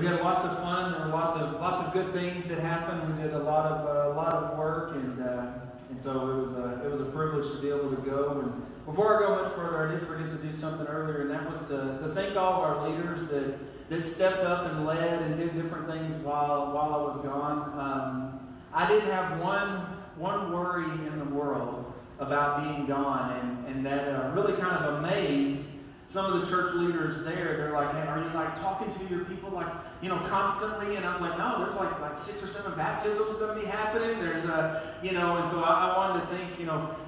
we had lots of fun. There were lots of good things that happened. We did a lot of work, and so it was a privilege to be able to go. And before I go much further, I did forget to do something earlier, and that was to thank all of our leaders that stepped up and led and did different things while I was gone. I didn't have one worry in the world about being gone, and that really kind of amazed some of the church leaders there. They're like, hey, are you like talking to your people constantly? And I was like, no, there's like 6 or 7 baptisms going to be happening. There's and so I wanted to thank,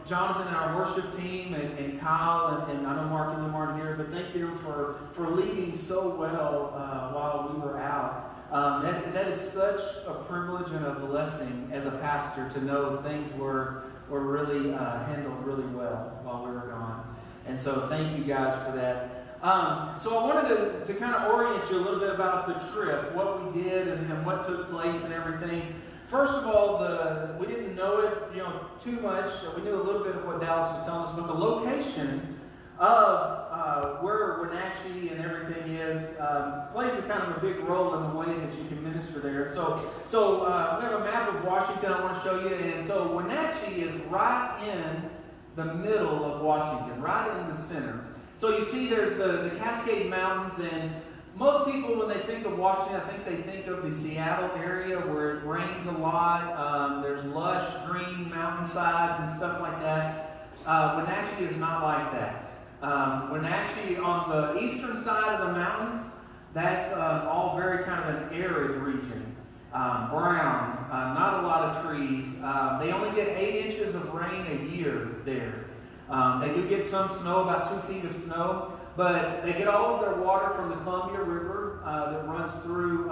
Jonathan and our worship team and Kyle and I know Mark and them aren't here, but thank them for leading so well while we were out. That is such a privilege and a blessing as a pastor to know things were really handled really well while we were gone. And so thank you guys for that. So I wanted to kind of orient you a little bit about the trip, what we did and what took place and everything. First of all, we didn't know it too much. We knew a little bit of what Dallas was telling us, but the location of where Wenatchee and everything is plays a kind of a big role in the way that you can minister there. So we have a map of Washington I want to show you. And so Wenatchee is right in the middle of Washington, right in the center. So you see there's the Cascade Mountains, and most people when they think of Washington, I think they think of the Seattle area where it rains a lot. There's lush green mountainsides and stuff like that. Wenatchee is not like that. Wenatchee on the eastern side of the mountains, that's all very kind of an arid region. Brown, not a lot of trees. They only get 8 inches of rain a year there. They do get some snow, about 2 feet of snow, but they get all of their water from the Columbia River that runs through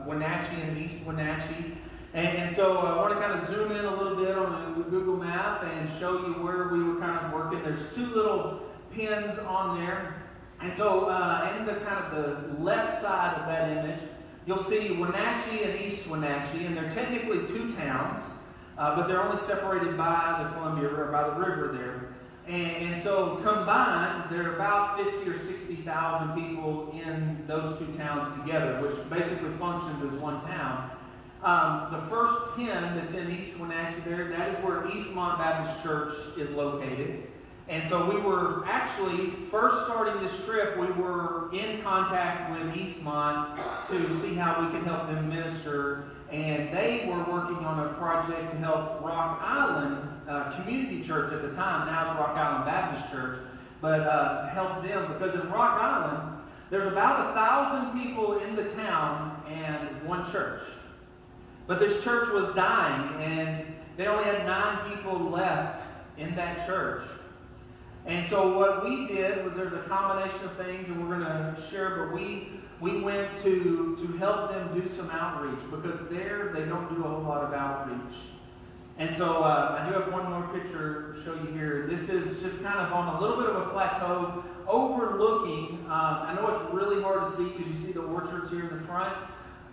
Wenatchee and East Wenatchee. And so I want to kind of zoom in a little bit on the Google map and show you where we were kind of working. There's 2 little pins on there. And so in the kind of the left side of that image, you'll see Wenatchee and East Wenatchee, and they're technically 2 towns, but they're only separated by the Columbia River, by the river there. And so combined, there are about 50 or 60,000 people in those 2 towns together, which basically functions as one town. The first pin that's in East Wenatchee there, that is where Eastmont Baptist Church is located. And so we were actually, first starting this trip, we were in contact with Eastmont to see how we could help them minister. And they were working on a project to help Rock Island Community Church at the time, now it's Rock Island Baptist Church, but help them because in Rock Island, there's about 1,000 people in the town and 1 church. But this church was dying, and they only had 9 people left in that church. And so what we did was there's a combination of things, and we're going to share, but we went to help them do some outreach because there they don't do a whole lot of outreach. And so I do have one more picture to show you here. This is just kind of on a little bit of a plateau overlooking. I know it's really hard to see because you see the orchards here in the front,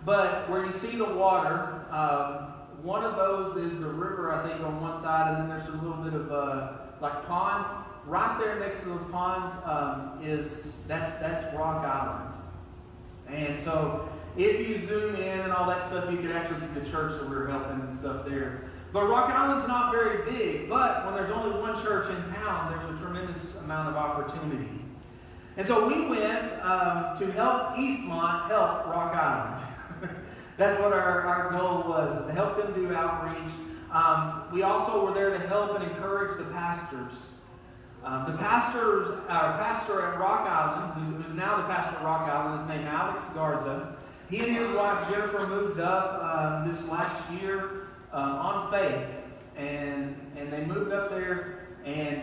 but where you see the water, one of those is the river, I think, on one side, and then there's a little bit of like ponds. Right there next to those ponds that's Rock Island. And so if you zoom in and all that stuff, you can actually see the church that we were helping and stuff there. But Rock Island's not very big, but when there's only 1 church in town, there's a tremendous amount of opportunity. And so we went to help Eastmont help Rock Island. That's what our goal was, is to help them do outreach. We also were there to help and encourage the pastors. Our pastor at Rock Island, who's now the pastor at Rock Island, is named Alex Garza. He and his wife Jennifer moved up this last year on faith, and they moved up there and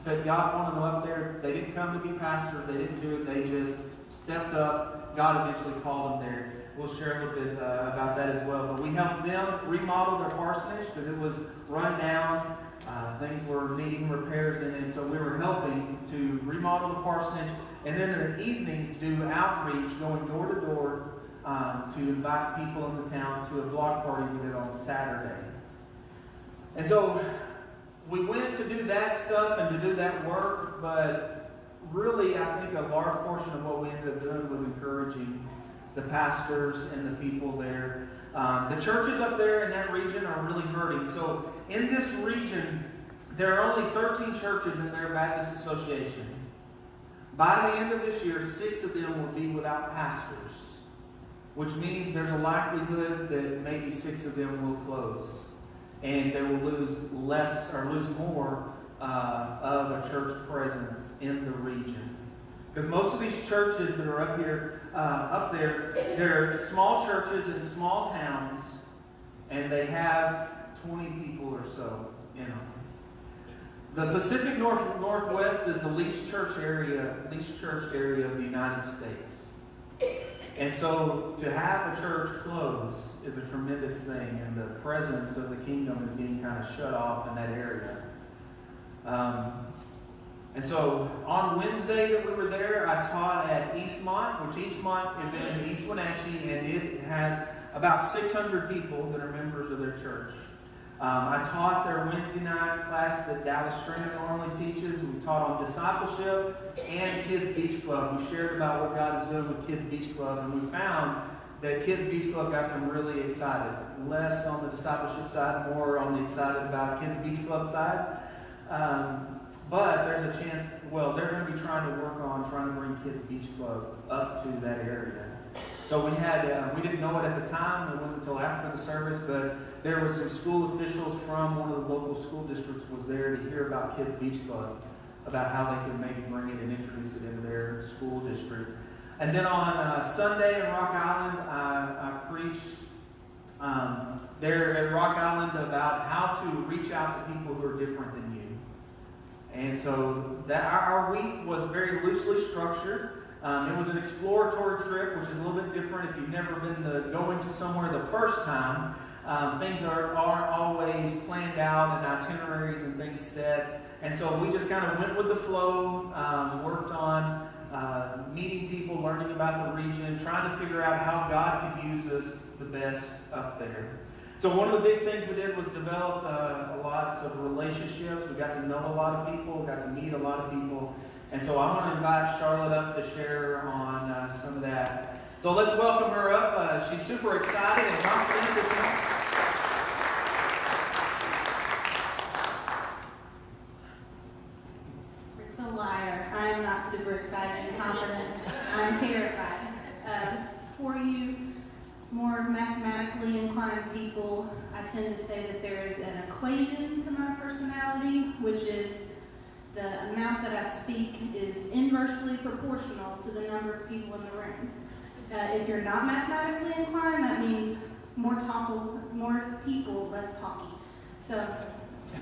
said God wanted them up there. They didn't come to be pastors. They didn't do it. They just stepped up. God eventually called them there. We'll share a little bit about that as well. But we helped them remodel their parsonage because it was run down. Things were needing repairs, and so we were helping to remodel the parsonage, and then in the evenings do outreach, going door to door to invite people in the town to a block party we did on Saturday. And so we went to do that stuff and to do that work, but really I think a large portion of what we ended up doing was encouraging the pastors and the people there. The churches up there in that region are really hurting. So in this region, there are only 13 churches in their Baptist Association. By the end of this year, 6 of them will be without pastors, which means there's a likelihood that maybe 6 of them will close, and they will lose less or lose more of a church presence in the region. Because most of these churches that are up there, they're small churches in small towns, and they have 20 people or so in them. The Pacific Northwest is the least church area of the United States. And so to have a church close is a tremendous thing, and the presence of the kingdom is being kind of shut off in that area. And so on Wednesday that we were there, I taught at Eastmont, which Eastmont is in East Wenatchee, and it has about 600 people that are members of their church. I taught their Wednesday night class that Dallas Stringer normally teaches. We taught on discipleship and Kids Beach Club. We shared about what God is doing with Kids Beach Club, and we found that Kids Beach Club got them really excited. Less on the discipleship side, more on the excited about Kids Beach Club side. But there's a chance, they're going to be trying to bring Kids Beach Club up to that area. So we didn't know it at the time, it wasn't until after the service, but there was some school officials from one of the local school districts was there to hear about Kids Beach Club, about how they could maybe bring it and introduce it into their school district. And then on Sunday in Rock Island, I preached there at Rock Island about how to reach out to people who are different than you. And so our week was very loosely structured. It was an exploratory trip, which is a little bit different if you've never been going to somewhere the first time. Things aren't always planned out and itineraries and things set. And so we just kind of went with the flow, worked on meeting people, learning about the region, trying to figure out how God could use us the best up there. So one of the big things we did was develop a lot of relationships. We got to know a lot of people, got to meet a lot of people. And so I want to invite Charlotte up to share on some of that. So let's welcome her up. She's super excited and confident this morning. Rick's a liar. I am not super excited and confident. I'm terrified. For you more mathematically inclined people, I tend to say that there is an equation to my personality, which is the amount that I speak is inversely proportional to the number of people in the room. If you're not mathematically inclined, that means more people, less talky. So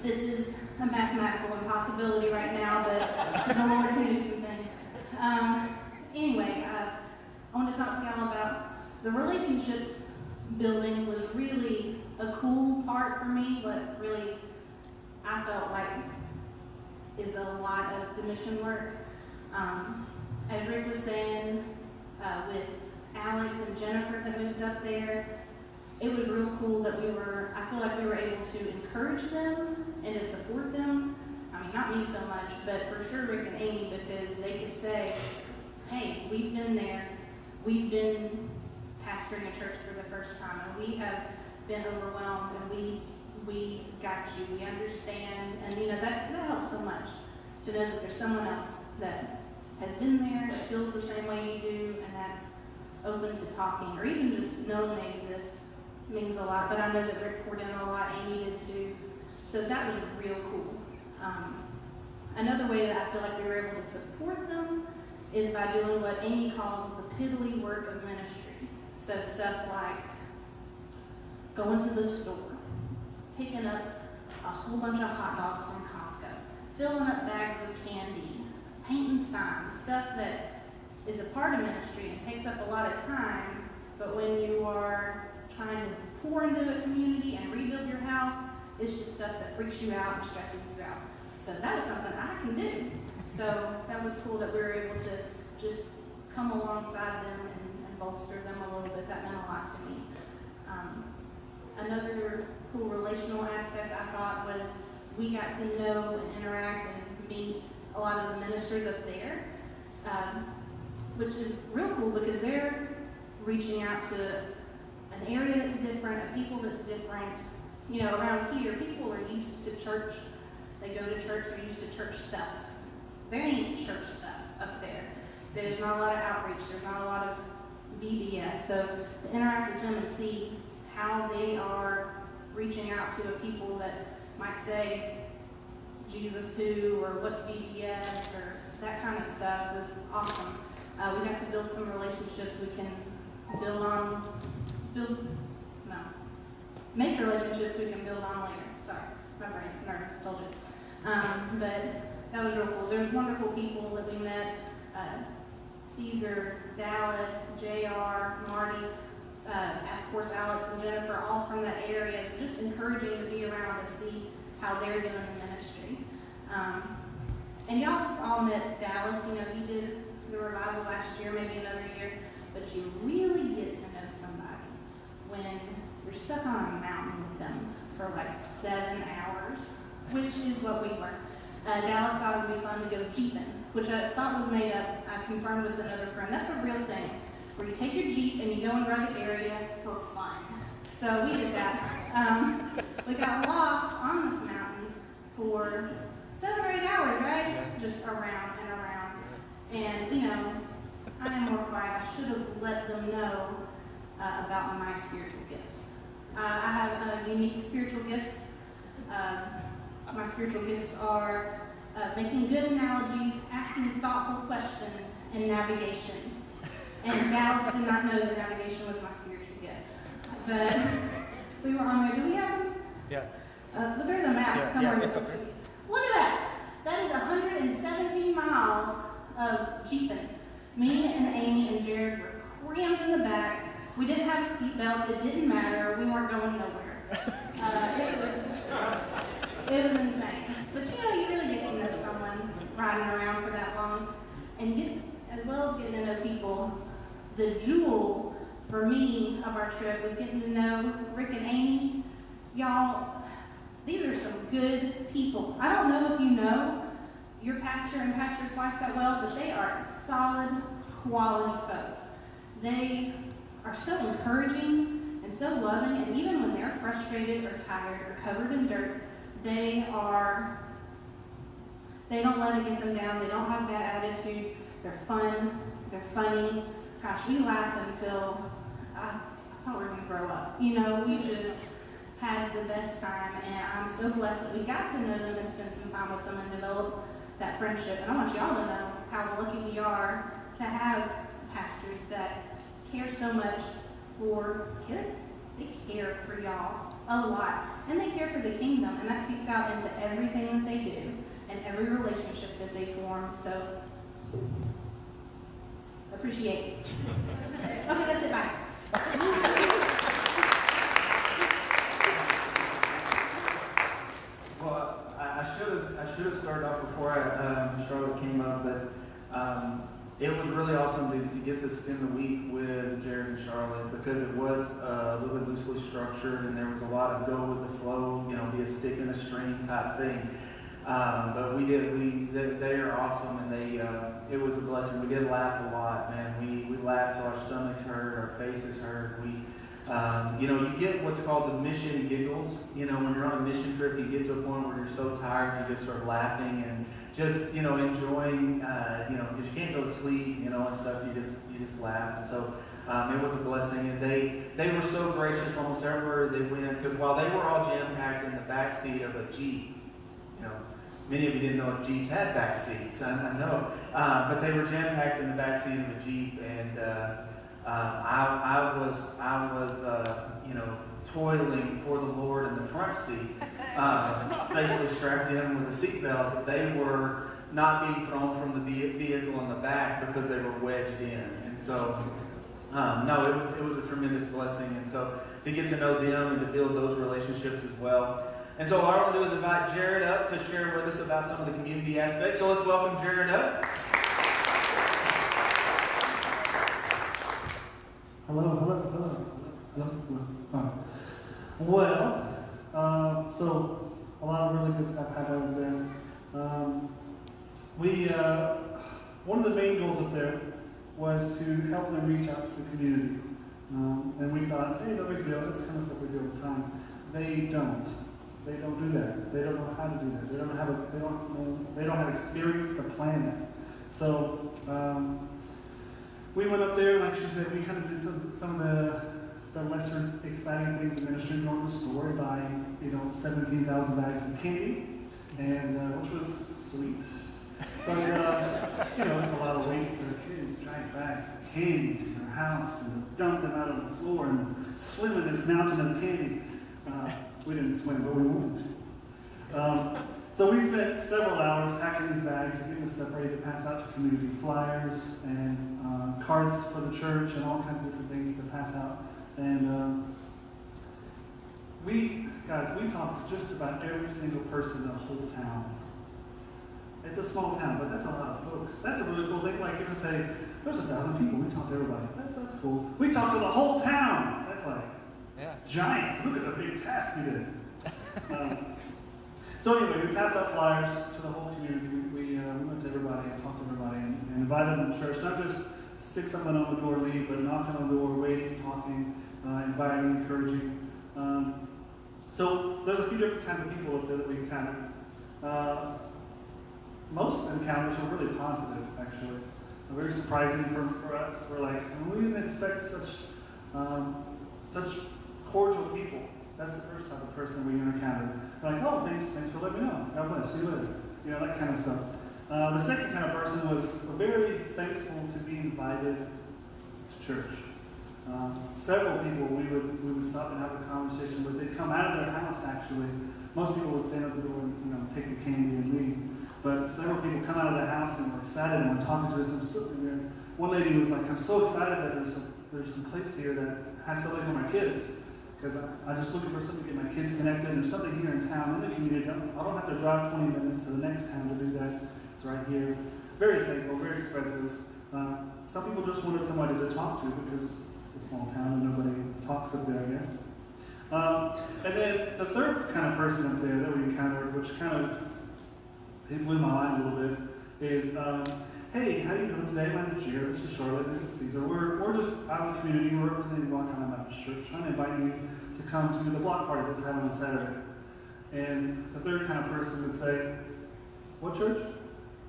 this is a mathematical impossibility right now, but the Lord can do some things. Anyway, I want to talk to y'all about the relationships building was really a cool part for me, but really I felt like is a lot of the mission work. As Rick was saying, with Alex and Jennifer that moved up there, it was real cool that I feel like we were able to encourage them and to support them. I mean, not me so much, but for sure Rick and Amy, because they could say, hey, we've been there, we've been pastoring a church for the first time, and we have been overwhelmed, and we got you, we understand, and that helps so much to know that there's someone else that has been there, that feels the same way you do, and that's open to talking, or even just knowing they exist means a lot. But I know that Rick poured in a lot, Amy did too, so that was real cool. Another way that I feel like we were able to support them is by doing what Amy calls the piddly work of ministry. So stuff like going to the store, picking up a whole bunch of hot dogs from Costco, filling up bags with candy, painting signs, stuff that is a part of ministry and takes up a lot of time, but when you are trying to pour into the community and rebuild your house, it's just stuff that freaks you out and stresses you out. So that was something I can do. So that was cool that we were able to just come alongside them and bolster them a little bit. That meant a lot to me. Another cool relational aspect I thought was we got to know and interact and meet a lot of the ministers up there, which is real cool because they're reaching out to an area that's different, a people that's different. You know, around here, people are used to church. They go to church, they're used to church stuff. There ain't church stuff up there. There's not a lot of outreach, there's not a lot of VBS. So to interact with them and see how they are reaching out to a people that might say, Jesus who, or what's VBS, or that kind of stuff was awesome. We got to build some relationships we can make relationships we can build on later. Sorry, my brain, nervous, told you. But that was real cool. There's wonderful people that we met. Caesar, Dallas, JR, Marty, of course Alex and Jennifer, all from that area. Just encouraging to be around to see how they're doing in ministry. And y'all all met Dallas. You know, he did the revival last year, maybe another year. But you really get to know somebody when you're stuck on a mountain with them for like 7 hours, which is what we were. Dallas thought it would be fun to go jeeping, which I thought was made up. I confirmed with another friend. That's a real thing, where you take your Jeep and you go and run the area for fun. So we did that. We got lost on this mountain for 7 or 8 hours, right? Yeah. Just around and around. And, you know, I am more quiet. I should have let them know about my spiritual gifts. I have unique spiritual gifts. My spiritual gifts are making good analogies, asking thoughtful questions, and navigation. And Dallas did not know that navigation was my spiritual gift. But we were on there. Do we have them? Yeah. But there's a map somewhere. Yeah, it's okay. Look at that. That is 117 miles of jeeping. Me and Amy and Jared were crammed in the back. We didn't have seat belts. It didn't matter. We weren't going nowhere. It was insane. But you know, you really get to know someone riding around for that long, and as well as getting to know people. The jewel for me of our trip was getting to know Rick and Amy. Y'all, these are some good people. I don't know if you know your pastor and pastor's wife that well, but they are solid, quality folks. They are so encouraging and so loving, and even when they're frustrated or tired or covered in dirt, they don't let it get them down. They don't have bad attitude. They're fun. They're funny. Gosh, we laughed until I thought we were going to throw up. You know, we just had the best time, and I'm so blessed that we got to know them and spend some time with them and develop that friendship. And I want y'all to know how lucky we are to have pastors that care so much for kids. They care for y'all a lot, and they care for the kingdom, and that seeps out into everything that they do and every relationship that they form. So appreciate it. Okay, that's it. Bye. Well, I should have started off before Charlotte came up, but it was really awesome to get to spend the week with Jared and Charlotte, because it was a little bit loosely structured, and there was a lot of go with the flow, you know, be a stick in a string type thing. But they are awesome, and it was a blessing. We did laugh a lot, man. We laughed till our stomachs hurt, our faces hurt. You know, you get what's called the mission giggles. You know, when you're on a mission trip, you get to a point where you're so tired, you just start laughing and just, you know, enjoying, you know, because you can't go to sleep, you know, and stuff. You just laugh. And so it was a blessing. And they were so gracious almost everywhere they went, because while they were all jam-packed in the back seat of a Jeep, you know, many of you didn't know if Jeeps had back seats, I know, but they were jam-packed in the back seat of a Jeep, and I was you know, toiling for the Lord in the front seat, safely strapped in with a seatbelt, but they were not being thrown from the vehicle in the back because they were wedged in. And so, no, it was a tremendous blessing. And so to get to know them and to build those relationships as well. And so what I want to do is invite Jared up to share with us about some of the community aspects. So let's welcome Jared up. Hello. Well, so a lot of really good stuff happened there. One of the main goals up there was to help them reach out to the community. And we thought, hey, no big deal, this kind of stuff we do all the time. They don't. They don't do that. They don't know how to do that. They don't have experience to plan that. So we went up there, like she said, we kind of did some of the lesser exciting things in ministry, going to the store and buying, 17,000 bags of candy, and which was sweet. But it's a lot of weight for the kids, giant bags of candy to their house and dump them out on the floor and swim in this mountain of candy. We didn't swim, but we wanted to. So we spent several hours packing these bags and getting the stuff ready to pass out to community, flyers and cards for the church and all kinds of different things to pass out. And we talked to just about every single person in the whole town. It's a small town, but that's a lot of folks. That's a really cool thing. Like, you can say, there's 1,000 people. We talked to everybody. That's cool. We talked to the whole town. That's like giant. Look at the big task we did. So anyway, we passed out flyers to the whole community. We went to everybody and talked to everybody and invited them to church. Not just stick something on the door, leave, but knocking on the door, waiting, talking, inviting, encouraging. So there's a few different kinds of people up there that we encountered. Most encounters were really positive, actually. Very surprising for us. We're like, we didn't expect such cordial people. That's the first type of person we encountered. We're like, oh, thanks for letting me know. God bless, see you later. That kind of stuff. The second kind of person was very thankful to be invited to church. Several people we would stop and have a conversation with. They'd come out of their house, actually. Most people would stand at the door and take the candy and leave. But several people come out of the house and were excited and were talking to us. And one lady was like, I'm so excited that there's some place here that has something for my kids. Because I'm just looking for something to get my kids connected. And there's something here in town, in the community. I don't have to drive 20 minutes to the next town to do that. It's right here. Very thankful, very expressive. Some people just wanted somebody to talk to because it's a small town and nobody talks up there, I guess. And then the third kind of person up there that we encountered, which kind of blew my mind a little bit, is, hey, how you doing today? My name is Jared, this is Charlotte, this is Caesar. We're just out in the community, we're representing Block Island Baptist Church, trying to invite you to come to the block party that's happening on Saturday. And the third kind of person would say, what church?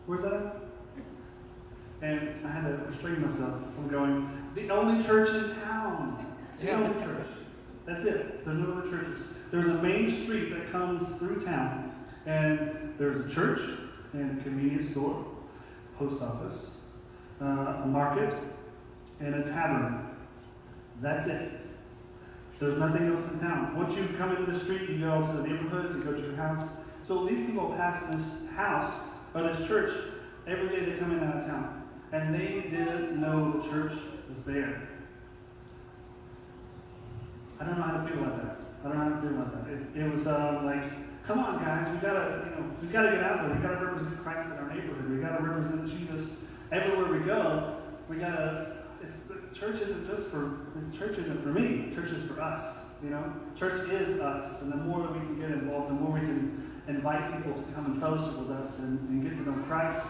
Where's that at? And I had to restrain myself from going, the only church in town. The only church. That's it. There's no other churches. There's a main street that comes through town. And there's a church and a convenience store, post office, a market, and a tavern. That's it. There's nothing else in town. Once you come into the street, you go to the neighborhoods, you go to your house. So these people pass this house, or this church, every day they come in and out of town. And they didn't know the church was there. I don't know how to feel about that. It was like, come on, guys, we gotta get out there. We gotta represent Christ in our neighborhood. We gotta represent Jesus everywhere we go. The church isn't for me. Church is for us. Church is us, and the more that we can get involved, the more we can invite people to come and fellowship with us and get to know Christ.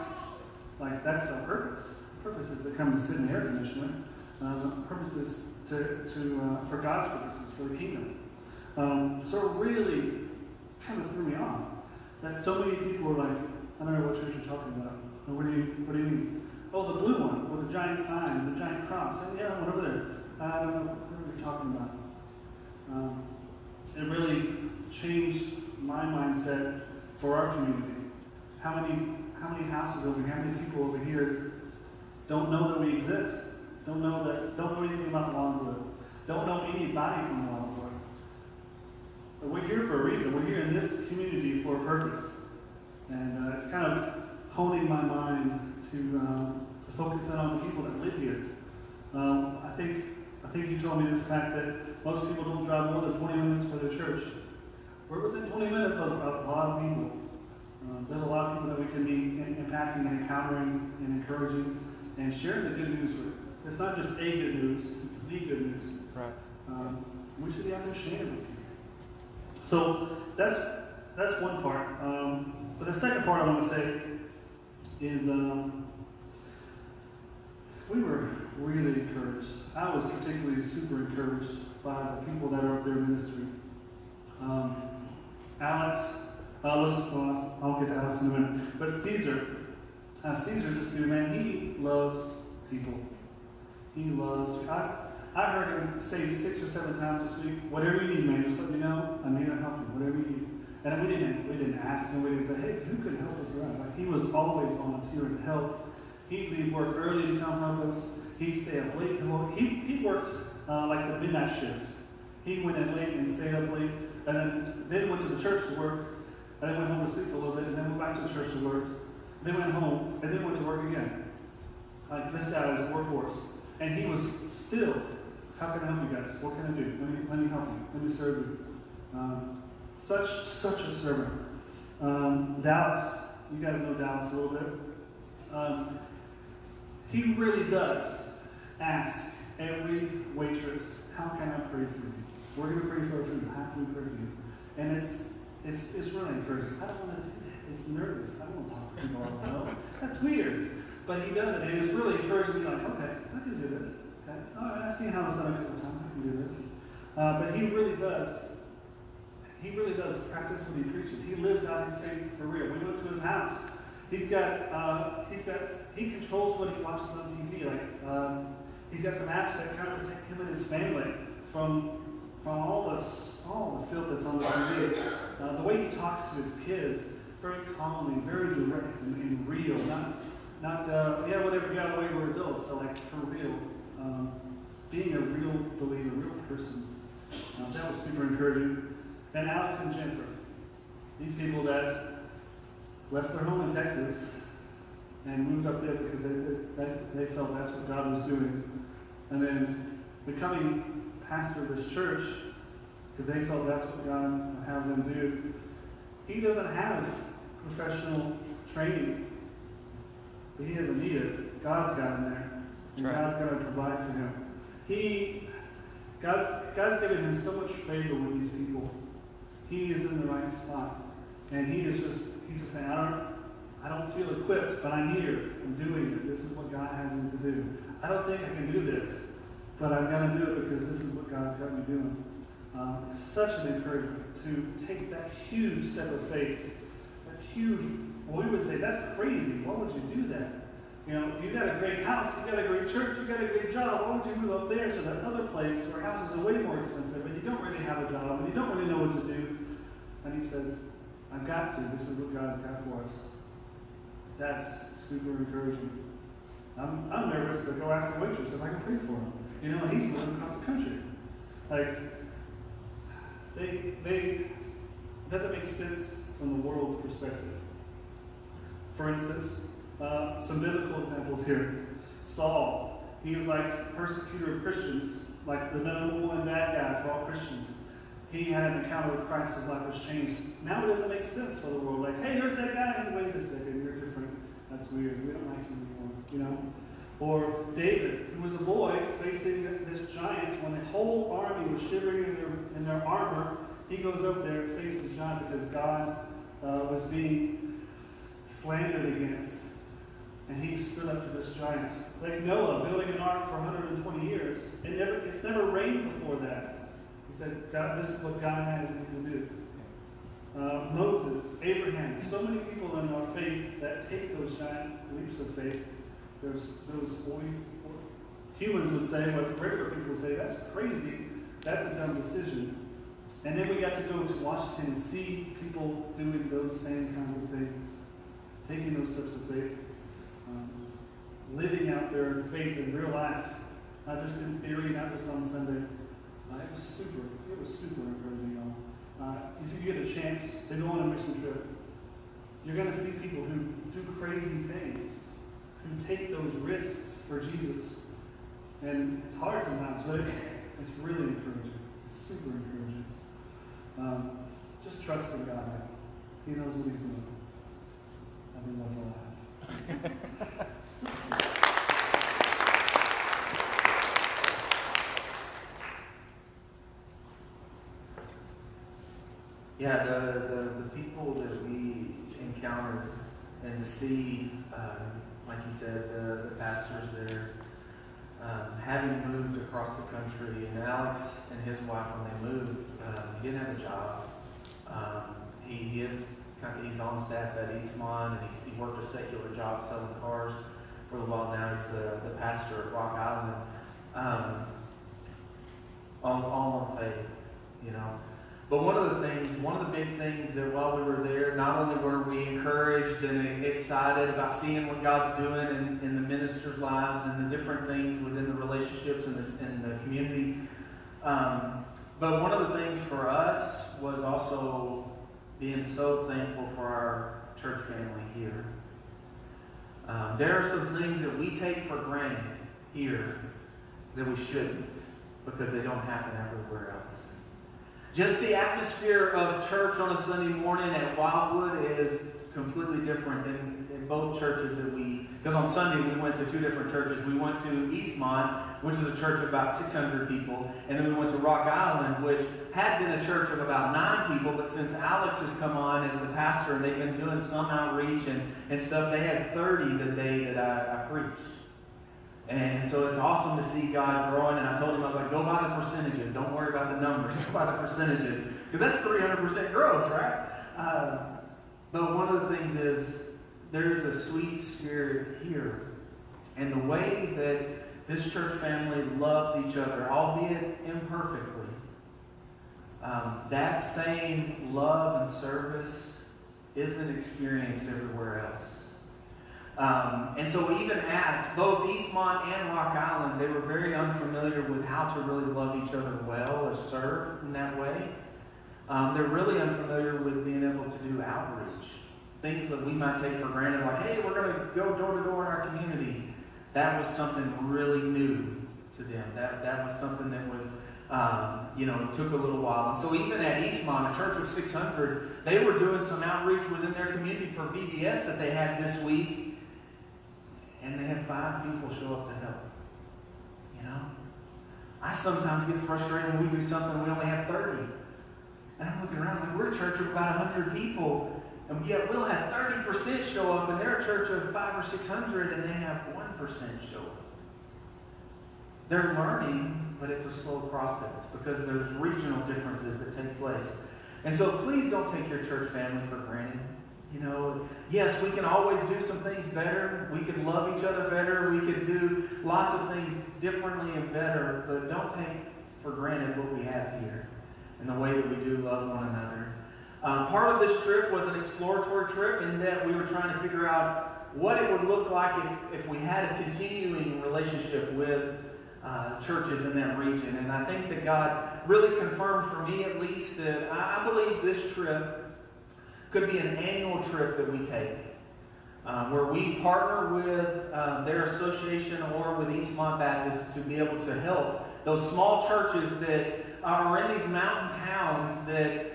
Like, that's the purpose. The purpose is to come and sit in the air conditioner. The purpose is for God's purposes, for the kingdom. So it really kind of threw me off that so many people were like, I don't know what church you're talking about. What do you mean? Oh, the blue one with the giant sign, the giant cross. And yeah, one over there. I don't know what you're talking about. It really changed my mindset for our community. How many houses over here, how many people over here don't know that we exist? Don't know anything about Longwood. Don't know anybody from Longwood. But we're here for a reason. We're here in this community for a purpose. And it's kind of honing my mind to focus in on the people that live here. I think you told me this fact that most people don't drive more than 20 minutes for their church. We're within 20 minutes of a lot of people. There's a lot of people that we can be impacting and encountering and encouraging and sharing the good news with. It's not just a good news, it's the good news. Right. We should be out there sharing with people. So that's one part. But the second part I want to say is we were really encouraged. I was particularly super encouraged by the people that are up there in ministry. Alex, I'll get to Alex in a minute. But Caesar, this dude, man, he loves people. He loves. I heard him say 6 or 7 times this week, whatever you need, man, just let me know. I'm here to help you, whatever you need. And we didn't ask him. We didn't say, hey, who could help us around? Like, he was always volunteering to help. He'd leave work early to come help us. He'd stay up late to work. He worked like the midnight shift. He went in late and stayed up late, and then went to the church to work, and then went home to sleep a little bit, and then went back to the church to work. Then went home, and then went to work again. Like, this guy was a workhorse. And he was still, how can I help you guys? What can I do? Let me help you. Let me serve you. Such a servant. Dallas, you guys know Dallas a little bit. He really does ask every waitress, how can I pray for you? We're going to pray for our food. How can we pray for you? And it's really encouraging. I don't want to do that. It's nervous. I don't want to talk to people I don't know. That's weird. But he does it, and it's really encouraging to be like, okay, I can do this. Okay, all right, I've seen how it's done a couple times. I can do this. But he really does. He really does practice what he preaches. He lives out his faith for real. We went to his house. He controls what he watches on TV. Like, he's got some apps that kind of protect him and his family from all the filth that's on the TV. The way he talks to his kids, very calmly, very direct and real. Not whatever got away, we're adults, but like for real. Being a real believer, a real person. That was super encouraging. And Alex and Jennifer, these people that left their home in Texas and moved up there because they felt that's what God was doing. And then becoming pastor of this church because they felt that's what God would have them do. He doesn't have professional training. But he doesn't need it. God's got him there. And right. God's going to provide for him. God's given him so much favor with these people. He is in the right spot. And he's just saying, I don't feel equipped, but I'm here. I'm doing it. This is what God has me to do. I don't think I can do this, but I'm going to do it because this is what God's got me doing. It's such an encouragement to take that huge step of faith, that huge. Well, we would say, that's crazy. Why would you do that? You know, you got a great house, you got a great church, you got a great job. Why would you move up there to that other place where houses are way more expensive and you don't really have a job and you don't really know what to do? And he says, I've got to. This is what God's got for us. That's super encouraging. I'm nervous to go ask a waitress if I can pray for him. You know, he's living across the country. Like, it doesn't make sense from the world's perspective. For instance, some biblical examples here. Saul, he was like persecutor of Christians, like the number one bad guy for all Christians. He had an encounter with Christ, his life was changed. Now it doesn't make sense for the world. Like, hey, there's that guy, and wait a second, you're different. That's weird. We don't like you anymore, you know? Or David, who was a boy facing this giant when the whole army was shivering in their armor. He goes up there and faces the giant because God was being slandered against. And he stood up to this giant. Like Noah, building an ark for 120 years. It's never rained before that. He said, God, this is what God has me to do. Moses, Abraham, so many people in our faith that take those giant leaps of faith. There's always, humans would say, what regular people say, that's crazy, that's a dumb decision. And then we got to go to Washington and see people doing those same kinds of things, taking those steps of faith, living out their faith in real life, not just in theory, not just on Sunday. It was super encouraging, y'all. If you get a chance to go on a mission trip, you're going to see people who do crazy things, who take those risks for Jesus. And it's hard sometimes, but it's really encouraging. It's super encouraging. Just trust in God. He knows what he's doing. I think that's all I have. Yeah, the people that we encountered and to see, like you said, the pastors there, having moved across the country, and Alex and his wife, when they moved, he didn't have a job. He's on staff at Eastmont, and he worked a secular job selling cars for a while now. He's the pastor at Rock Island. All on faith, you know. But one of the big things that while we were there, not only were we encouraged and excited about seeing what God's doing in the ministers' lives and the different things within the relationships in the community, but one of the things for us was also being so thankful for our church family here. There are some things that we take for granted here that we shouldn't, because they don't happen everywhere else. Just the atmosphere of church on a Sunday morning at Wildwood is completely different in both churches because on Sunday we went to two different churches. We went to Eastmont, which is a church of about 600 people, and then we went to Rock Island, which had been a church of about 9 people, but since Alex has come on as the pastor and they've been doing some outreach and stuff, they had 30 the day that I preached. And so it's awesome to see God growing. And I told him, I was like, go by the percentages. Don't worry about the numbers. Go by the percentages. Because that's 300% growth, right? But one of the things is there is a sweet spirit here. And the way that this church family loves each other, albeit imperfectly, that same love and service isn't experienced everywhere else. And so even at both Eastmont and Rock Island, they were very unfamiliar with how to really love each other well or serve in that way. They're really unfamiliar with being able to do outreach. Things that we might take for granted, like, hey, we're going to go door to door in our community. That was something really new to them. That was something that was, took a little while. And so even at Eastmont, a church of 600, they were doing some outreach within their community for VBS that they had this week. And they had 5 people show up to help. You know? I sometimes get frustrated when we do something and we only have 30. And I'm looking around like, we're a church of about 100 people. And yet we'll have 30% show up, and they're a church of 500 or 600, and they have 1% show up. They're learning, but it's a slow process because there's regional differences that take place. And so please don't take your church family for granted. You know, yes, we can always do some things better. We can love each other better. We can do lots of things differently and better, but don't take for granted what we have here and the way that we do love one another. Part of this trip was an exploratory trip in that we were trying to figure out what it would look like if we had a continuing relationship with churches in that region. And I think that God really confirmed for me at least that I believe this trip could be an annual trip that we take, where we partner with their association or with Eastmont Baptist to be able to help those small churches that are in these mountain towns that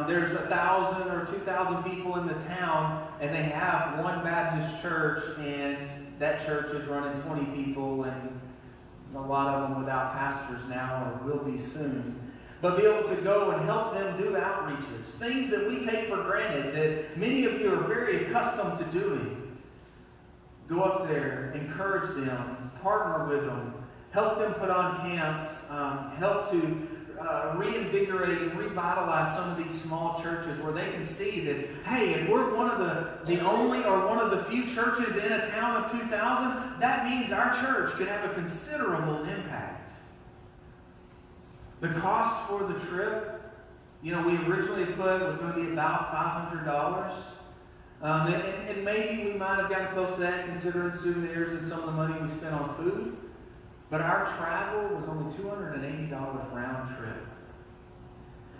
there's 1,000 or 2,000 people in the town, and they have one Baptist church, and that church is running 20 people, and a lot of them without pastors now or will be soon. But be able to go and help them do outreaches, things that we take for granted that many of you are very accustomed to doing. Go up there, encourage them, partner with them, help them put on camps, help to reinvigorate and revitalize some of these small churches where they can see that, hey, if we're one of the only or one of the few churches in a town of 2,000, that means our church could have a considerable impact. The cost for the trip, we originally put was going to be about $500. And maybe we might have gotten close to that considering souvenirs and some of the money we spent on food. But our travel was only $280 round trip.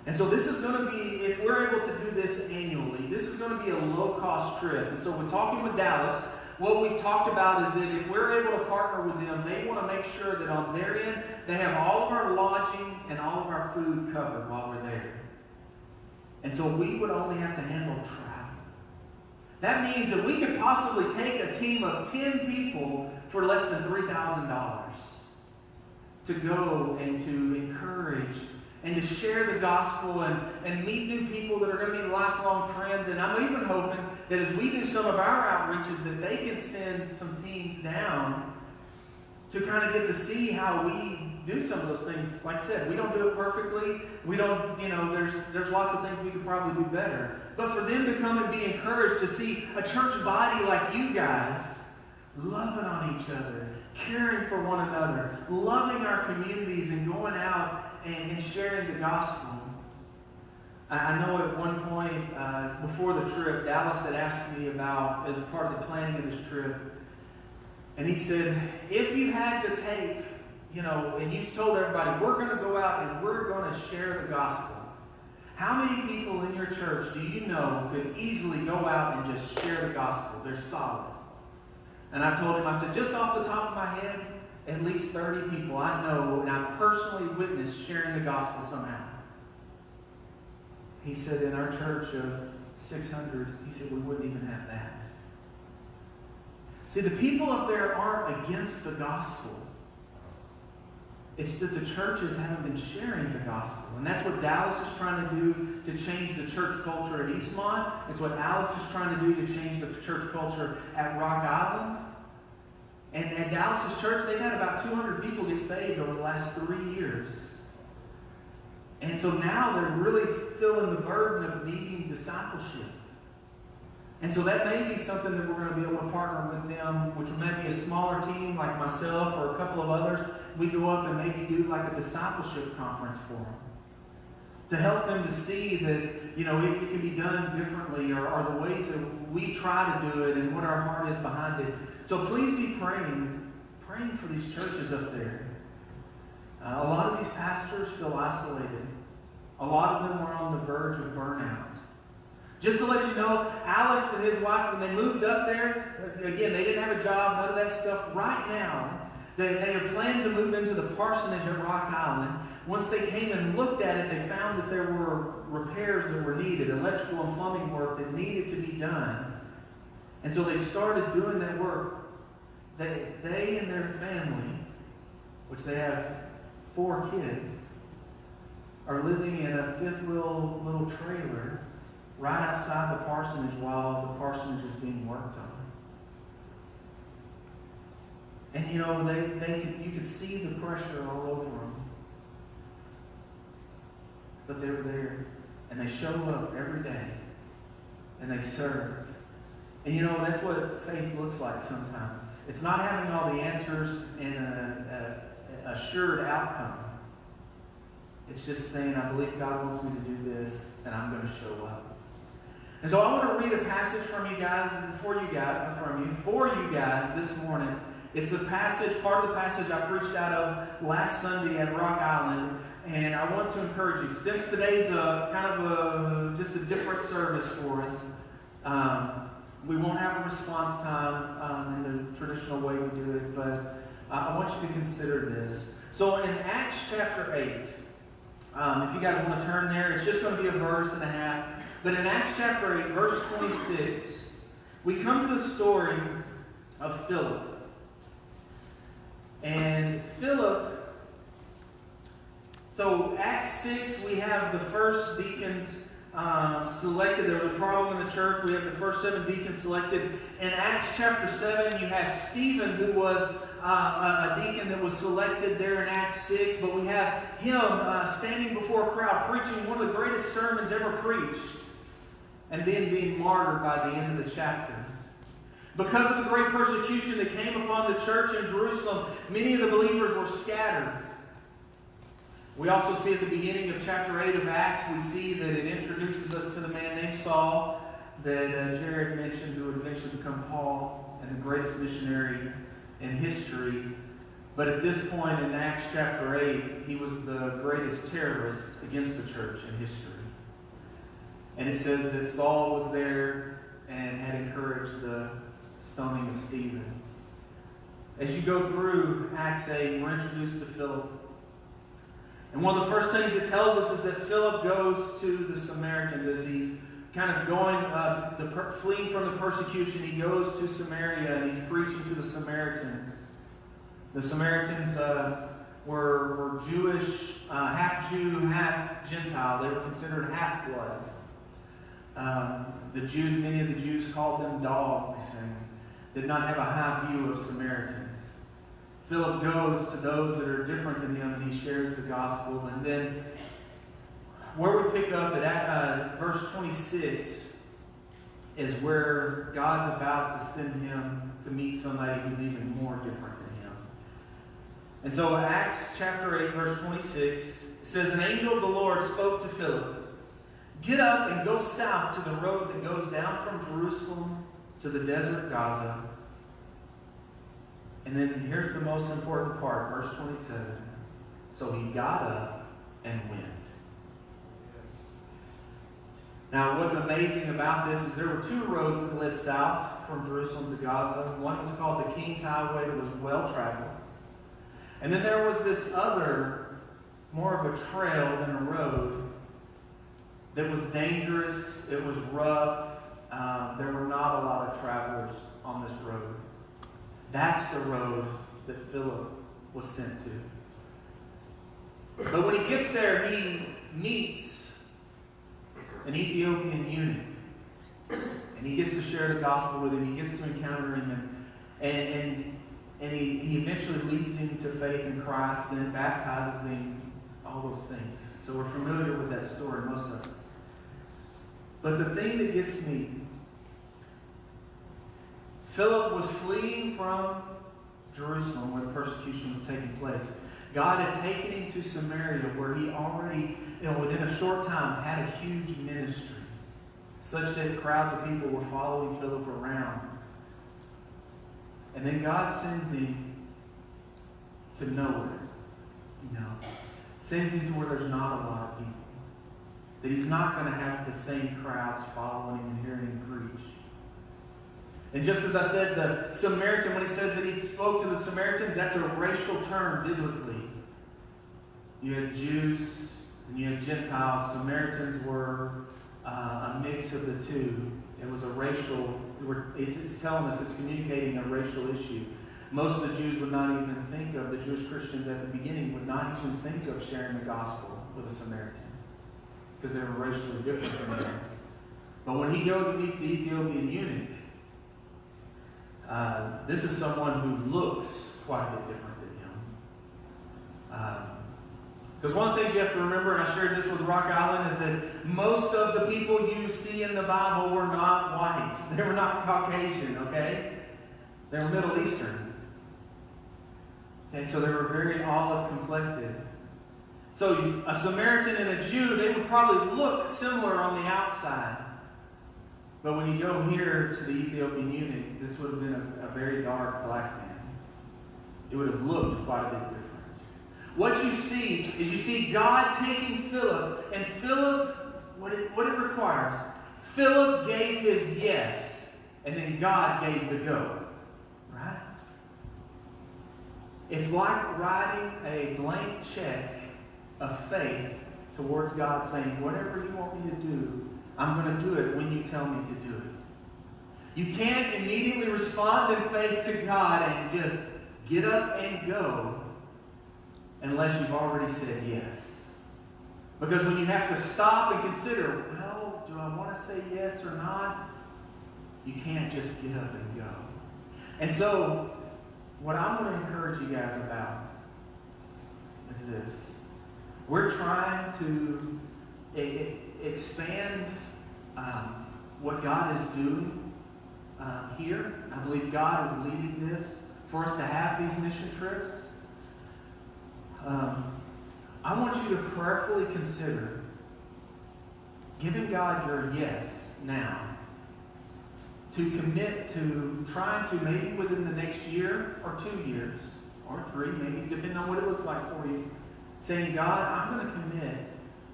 And so this is going to be, if we're able to do this annually, this is going to be a low-cost trip. And so we're talking with Dallas. What we've talked about is that if we're able to partner with them, they want to make sure that on their end, they have all of our lodging and all of our food covered while we're there. And so we would only have to handle travel. That means that we could possibly take a team of 10 people for less than $3,000 to go and to encourage and to share the gospel and meet new people that are going to be lifelong friends. And I'm even hoping that as we do some of our outreaches that they can send some teams down to kind of get to see how we do some of those things. Like I said, we don't do it perfectly. We don't, there's lots of things we could probably do better. But for them to come and be encouraged to see a church body like you guys loving on each other, caring for one another, loving our communities and going out and sharing the gospel. I know at one point before the trip, Dallas had asked me about, as part of the planning of this trip, and he said, if you had to take, and you told everybody, we're going to go out and we're going to share the gospel, how many people in your church do you know could easily go out and just share the gospel? They're solid. And I told him, I said, just off the top of my head, at least 30 people I know and I've personally witnessed sharing the gospel somehow. He said, in our church of 600, he said, we wouldn't even have that. See, the people up there aren't against the gospel. It's that the churches haven't been sharing the gospel. And that's what Dallas is trying to do to change the church culture at Eastmont. It's what Alex is trying to do to change the church culture at Rock Island. And at Dallas's church, they've had about 200 people get saved over the last 3 years. And so now they're really feeling the burden of needing discipleship. And so that may be something that we're going to be able to partner with them, which may be a smaller team like myself or a couple of others. We go up and maybe do like a discipleship conference for them, to help them to see that, it can be done differently, or the ways that we try to do it and what our heart is behind it. So please be praying for these churches up there. A lot of these pastors feel isolated. A lot of them are on the verge of burnout. Just to let you know, Alex and his wife, when they moved up there, again, they didn't have a job, none of that stuff. Right now, they are planning to move into the parsonage at Rock Island. Once they came and looked at it, they found that there were repairs that were needed, electrical and plumbing work that needed to be done. And so they started doing that work. They and their family, which they have 4 kids, are living in a fifth-wheel little trailer right outside the parsonage while the parsonage is being worked on. And you could see the pressure all over them. But they were there, and they show up every day, and they serve. And that's what faith looks like sometimes. It's not having all the answers and an assured outcome. It's just saying, I believe God wants me to do this, and I'm going to show up. And so I want to read a passage from you guys, for you guys this morning. It's a passage, part of the passage I preached out of last Sunday at Rock Island. And I want to encourage you, since today's just a different service for us, we won't have a response time in the traditional way we do it, but I want you to consider this. So in Acts chapter 8, if you guys want to turn there, it's just going to be a verse and a half. But in Acts chapter 8, verse 26, we come to the story of Philip. And Philip, so Acts 6, we have the first deacons selected. There was a problem in the church. We have the first 7 deacons selected. In Acts chapter 7, you have Stephen, who was a deacon that was selected there in Acts 6. But we have him standing before a crowd, preaching one of the greatest sermons ever preached, and then being martyred by the end of the chapter. Because of the great persecution that came upon the church in Jerusalem, many of the believers were scattered. We also see at the beginning of chapter 8 of Acts, we see that it introduces us to the man named Saul that Jared mentioned, who would eventually become Paul and the greatest missionary in history. But at this point in Acts chapter 8, he was the greatest terrorist against the church in history. And it says that Saul was there and had encouraged the stoning of Stephen. As you go through Acts 8, we're introduced to Philip. And one of the first things it tells us is that Philip goes to the Samaritans as he's kind of going, fleeing from the persecution. He goes to Samaria and he's preaching to the Samaritans. The Samaritans were Jewish, half Jew, half Gentile. They were considered half-bloods. Many of the Jews called them dogs and did not have a high view of Samaritans. Philip goes to those that are different than him and he shares the gospel. And then where we pick up at verse 26 is where God's about to send him to meet somebody who's even more different than him. And so Acts chapter 8, verse 26 says, "An angel of the Lord spoke to Philip, 'Get up and go south to the road that goes down from Jerusalem to the desert Gaza.'" And then here's the most important part, verse 27. "So he got up and went." Now, what's amazing about this is there were two roads that led south from Jerusalem to Gaza. One was called the King's Highway that was well-traveled. And then there was this other, more of a trail than a road, that was dangerous, it was rough, there were not a lot of travelers on this road. That's the road that Philip was sent to. But when he gets there, he meets an Ethiopian eunuch. And he gets to share the gospel with him, he gets to encounter him, and he eventually leads him to faith in Christ and baptizes him, all those things. So we're familiar with that story, most of us. But the thing that gets me, Philip was fleeing from Jerusalem where the persecution was taking place. God had taken him to Samaria where he already, within a short time, had a huge ministry, such that crowds of people were following Philip around. And then God sends him to nowhere, sends him to where there's not a lot of people. That he's not going to have the same crowds following him and hearing him preach. And just as I said, the Samaritan, when he says that he spoke to the Samaritans, that's a racial term biblically. You had Jews and you had Gentiles. Samaritans were a mix of the two. It was a racial, it's telling us, it's communicating a racial issue. Most of the Jews would not even think of, the Jewish Christians at the beginning would not even think of sharing the gospel with a Samaritan, because they were racially different from them. But when he goes and meets the Ethiopian eunuch, this is someone who looks quite a bit different than him. Because one of the things you have to remember, and I shared this with Rock Island, is that most of the people you see in the Bible were not white. They were not Caucasian, okay? They were Middle Eastern. Okay, so they were very olive-complected. So a Samaritan and a Jew, they would probably look similar on the outside. But when you go here to the Ethiopian eunuch, this would have been a very dark black man. It would have looked quite a bit different. What you see is you see God taking Philip, and Philip, what it requires, Philip gave his yes, and then God gave the go. Right? It's like writing a blank check of faith towards God, saying, whatever you want me to do, I'm going to do it when you tell me to do it. You can't immediately respond in faith to God and just get up and go unless you've already said yes. Because when you have to stop and consider, well, do I want to say yes or not? You can't just get up and go. And so, what I want to encourage you guys about is this. We're trying to expand what God is doing here. I believe God is leading this for us to have these mission trips. I want you to prayerfully consider giving God your yes now, to commit to trying to, maybe within the next year or 2 years or 3, maybe depending on what it looks like for you, saying, God, I'm going to commit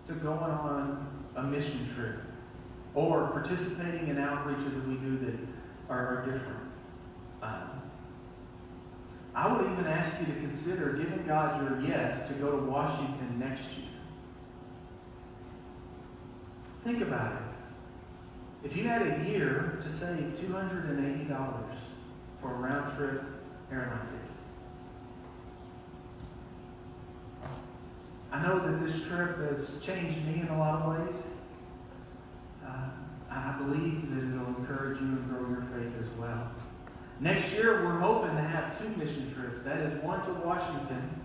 to going on a mission trip or participating in outreaches that we do that are different. I would even ask you to consider giving God your yes to go to Washington next year. Think about it. If you had a year to save $280 for a round-trip airline ticket, I know that this trip has changed me in a lot of ways. I believe that it will encourage you and grow your faith as well. Next year, we're hoping to have 2 mission trips. That is one to Washington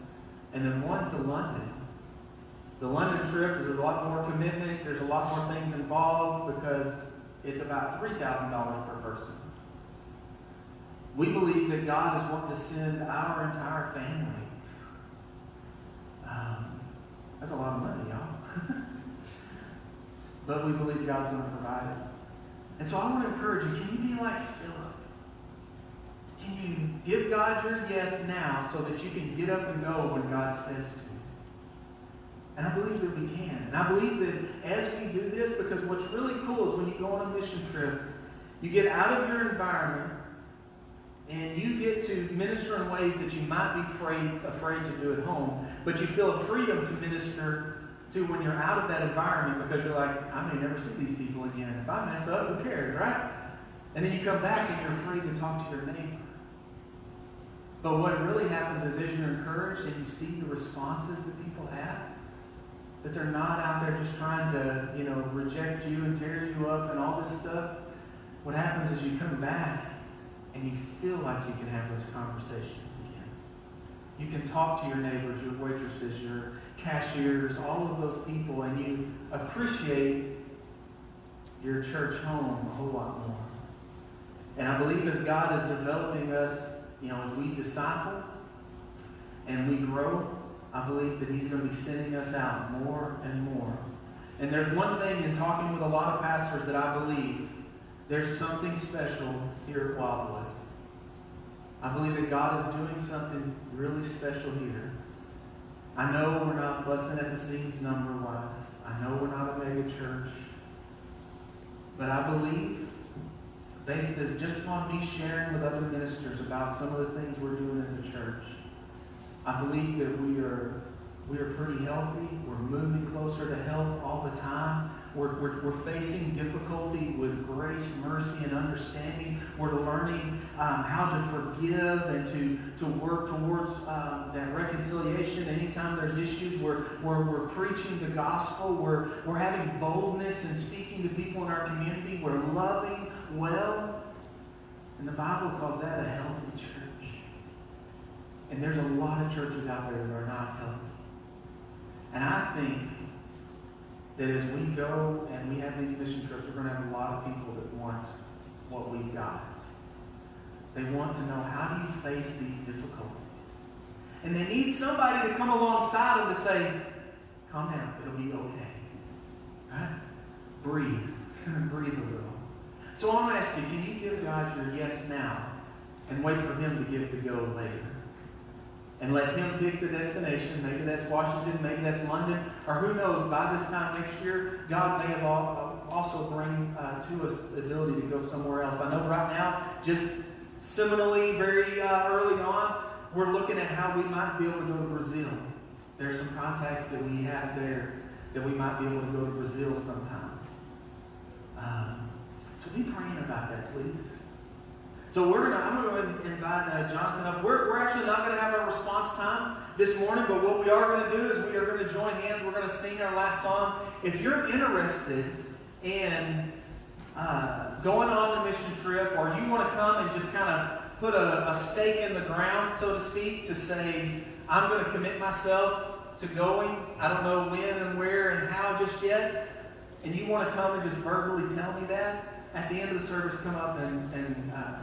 and then one to London. The London trip is a lot more commitment. There's a lot more things involved because it's about $3,000 per person. We believe that God is wanting to send our entire family. That's a lot of money, y'all. But we believe God's going to provide it. And so I want to encourage you, can you be like Philip? Can you give God your yes now so that you can get up and go when God says to? And I believe that we can. And I believe that as we do this, because what's really cool is when you go on a mission trip, you get out of your environment and you get to minister in ways that you might be afraid to do at home, but you feel a freedom to minister to when you're out of that environment because you're like, I may never see these people again. If I mess up, who cares, right? And then you come back and you're afraid to talk to your neighbor. But what really happens is as you're encouraged and you see the responses that people have, that they're not out there just trying to, reject you and tear you up and all this stuff. What happens is you come back and you feel like you can have those conversations again. You can talk to your neighbors, your waitresses, your cashiers, all of those people, and you appreciate your church home a whole lot more. And I believe as God is developing us, as we disciple and we grow, I believe that He's going to be sending us out more and more. And there's one thing in talking with a lot of pastors that I believe there's something special here at Wildwood. I believe that God is doing something really special here. I know we're not busting at the seams number-wise. I know we're not a mega church. But I believe, based as just on me sharing with other ministers about some of the things we're doing as a church, I believe that we are pretty healthy. We're moving closer to health all the time. We're facing difficulty with grace, mercy, and understanding. We're learning how to forgive and to work towards that reconciliation. Anytime there's issues, we're preaching the gospel. We're having boldness and speaking to people in our community. We're loving well. And the Bible calls that a healthy church. And there's a lot of churches out there that are not healthy. And I think that as we go and we have these mission trips, we're going to have a lot of people that want what we've got. They want to know, how do you face these difficulties? And they need somebody to come alongside them to say, calm down, it'll be okay. Right? Breathe. Breathe a little. So I want to ask you, can you give God your yes now and wait for Him to give the go later? And let Him pick the destination. Maybe that's Washington, maybe that's London, or who knows, by this time next year, God may have also bring to us the ability to go somewhere else. I know right now, just seminally, very early on, we're looking at how we might be able to go to Brazil. There's some contacts that we have there that we might be able to go to Brazil sometime. So be praying about that, please. So I'm going to invite Jonathan up. We're actually not going to have our response time this morning, but what we are going to do is we are going to join hands. We're going to sing our last song. If you're interested in going on the mission trip, or you want to come and just kind of put a stake in the ground, so to speak, to say, I'm going to commit myself to going. I don't know when and where and how just yet. And you want to come and just verbally tell me that, at the end of the service, come up and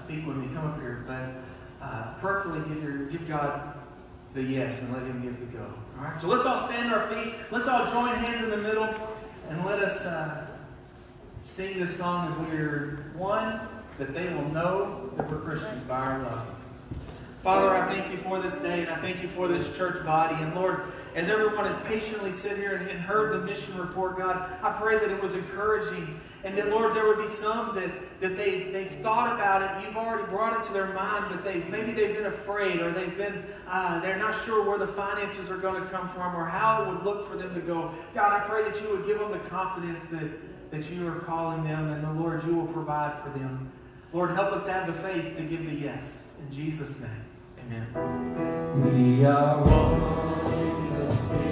speak with me. Come up here. But prayerfully give God the yes and let Him give the go. All right? So let's all stand on our feet. Let's all join hands in the middle and let us sing this song as we're one, that they will know that we're Christians by our love. Father, I thank You for this day, and I thank You for this church body. And Lord, as everyone has patiently sit here and heard the mission report, God, I pray that it was encouraging. And that, Lord, there would be some that they've thought about it. You've already brought it to their mind, but maybe they've been afraid, or they're not sure where the finances are going to come from, or how it would look for them to go. God, I pray that You would give them the confidence that You are calling them, and the Lord, You will provide for them. Lord, help us to have the faith to give the yes. In Jesus' name, amen. We are one in the Spirit.